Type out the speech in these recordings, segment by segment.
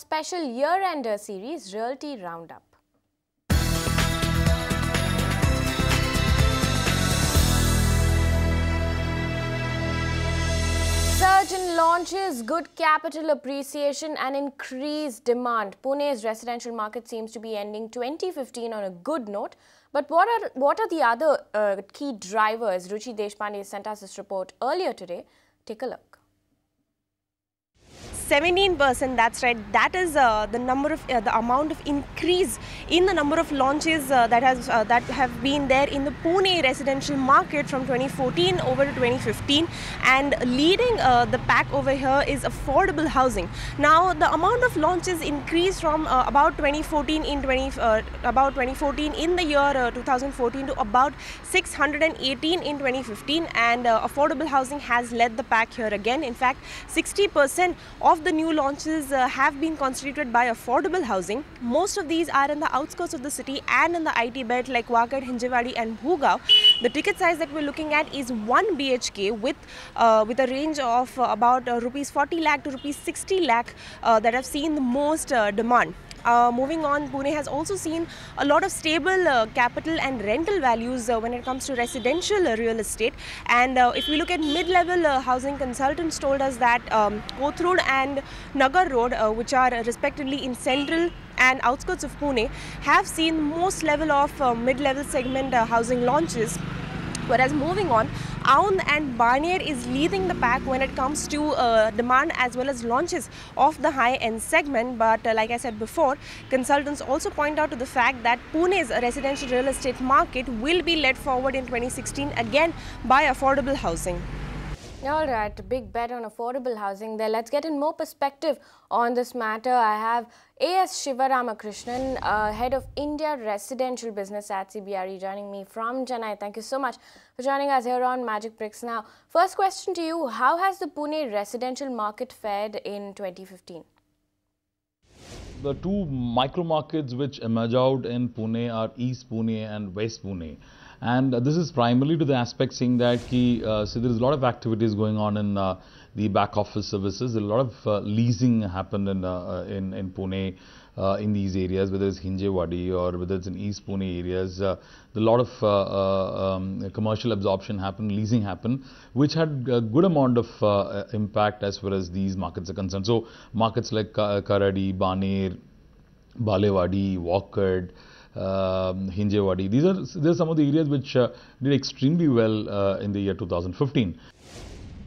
special year-ender series, Realty Roundup. Surge in launches, good capital appreciation and increased demand. Pune's residential market seems to be ending 2015 on a good note. But what are the other key drivers? Ruchi Deshpande sent us this report earlier today. Take a look. 17%, that's right. That is the amount of increase in the number of launches that have been there in the Pune residential market from 2014 over to 2015, and leading the pack over here is affordable housing. Now, the amount of launches increased from about 2014 in the year 2014 to about 618 in 2015, and affordable housing has led the pack here again. In fact, 60% of the new launches have been constituted by affordable housing. Most of these are in the outskirts of the city and in the IT belt like Wakad, Hinjewadi and Bhugaon. The ticket size that we're looking at is 1 BHK with a range of about rupees 40 lakh to rupees 60 lakh that have seen the most demand. Moving on, Pune has also seen a lot of stable capital and rental values when it comes to residential real estate. And if we look at mid-level housing, consultants told us that Kothurud and Nagar Road, which are respectively in central and outskirts of Pune, have seen most level of mid-level segment housing launches. Whereas moving on, Aund and Barnier is leading the pack when it comes to demand as well as launches of the high-end segment. But like I said before, consultants also point out to the fact that Pune's residential real estate market will be led forward in 2016 again by affordable housing. All right, big bet on affordable housing there. Let's get in more perspective on this matter. I have S Sivaramakrishnan, Head of India Residential Business at CBRE, joining me from Chennai. Thank you so much for joining us here on Magic Bricks. Now, first question to you, how has the Pune residential market fared in 2015? The two micro markets which emerge out in Pune are East Pune and West Pune. And this is primarily to the aspect saying that so there is a lot of activities going on in the back office services. A lot of leasing happened in Pune in these areas, whether it's Hinjewadi or whether it's in East Pune areas. A lot of commercial absorption happened, leasing happened, which had a good amount of impact as far as these markets are concerned. So markets like Karadi, Baner, Balewadi, Wakad, Hinjewadi. These are some of the areas which did extremely well in the year 2015.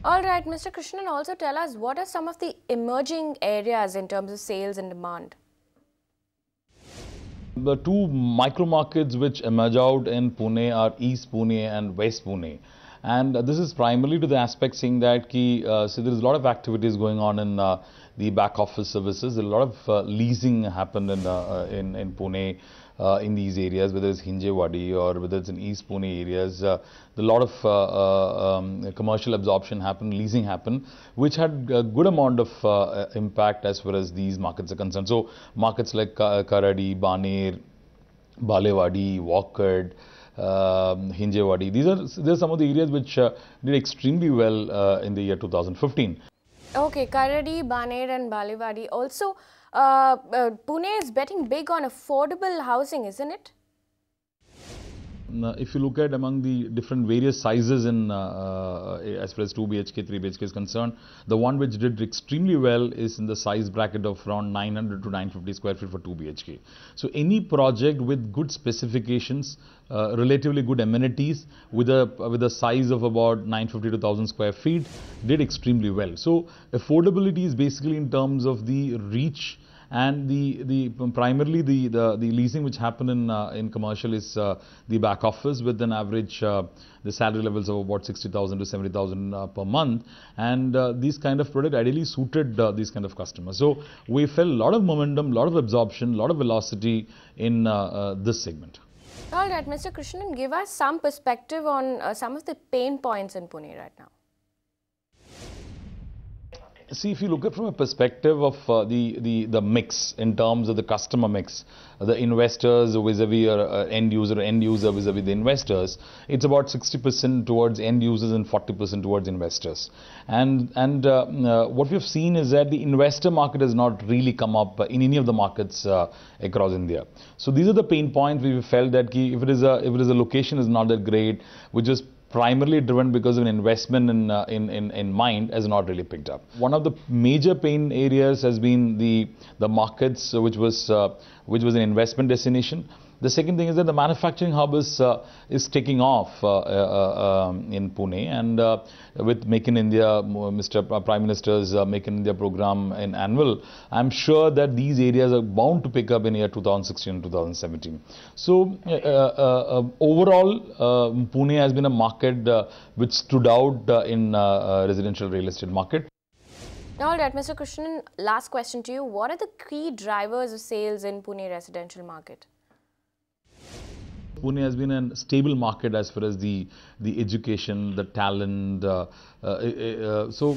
All right, Mr. Krishnan, also tell us what are some of the emerging areas in terms of sales and demand? The two micro markets which emerge out in Pune are East Pune and West Pune. And this is primarily to the aspect saying that so there is a lot of activities going on in the back office services. A lot of leasing happened in Pune in these areas, whether it's Hinjewadi or whether it's in East Pune areas. A lot of commercial absorption happened, leasing happened, which had a good amount of impact as far as these markets are concerned. So markets like Karadi, Baner, Balewadi, Wakad, Hinjewadi. These are some of the areas which did extremely well in the year 2015. Okay, Karadi, Baner and Balewadi. Also, Pune is betting big on affordable housing, isn't it? If you look at among the different various sizes in as far as 2 BHK, 3 BHK is concerned, the one which did extremely well is in the size bracket of around 900 to 950 square feet for 2 BHK. So any project with good specifications, relatively good amenities with a size of about 950 to 1000 square feet did extremely well. So affordability is basically in terms of the reach, and primarily the leasing which happened in commercial is the back office with an average the salary levels of about 60,000 to 70,000 per month, and these kind of product ideally suited these kind of customers. So we felt a lot of momentum, a lot of absorption, a lot of velocity in this segment. All right, Mr. Krishnan, give us some perspective on some of the pain points in Pune right now. See, if you look at from a perspective of the mix in terms of the customer mix, the investors vis-a-vis end user vis-a-vis the investors, it's about 60% towards end users and 40% towards investors. And what we've seen is that the investor market has not really come up in any of the markets across India. So these are the pain points we felt that if it is a location is not that great, which is primarily driven because of an investment in mind, has not really picked up. One of the major pain areas has been the markets which was an investment destination. The second thing is that the manufacturing hub is taking off in Pune, and with Make in India, Mr. Prime Minister's Make in India program in annual, I'm sure that these areas are bound to pick up in year 2016 and 2017. So overall, Pune has been a market which stood out in residential real estate market. All right, Mr. Krishnan, last question to you. What are the key drivers of sales in Pune residential market? Pune has been a stable market as far as the education, the talent. So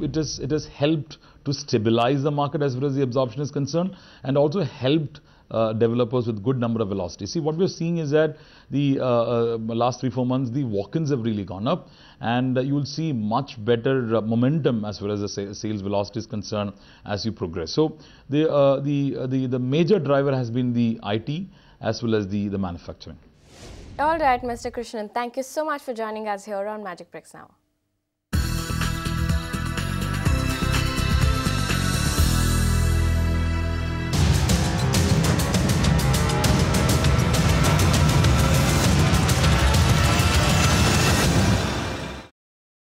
it has helped to stabilize the market as far as the absorption is concerned, and also helped developers with good number of velocity. See, what we're seeing is that the last 3-4 months, the walk-ins have really gone up, and you will see much better momentum as far as the sales velocity is concerned as you progress. So the major driver has been the IT as well as the manufacturing. All right, Mr. Krishnan, thank you so much for joining us here on Magic Bricks Now.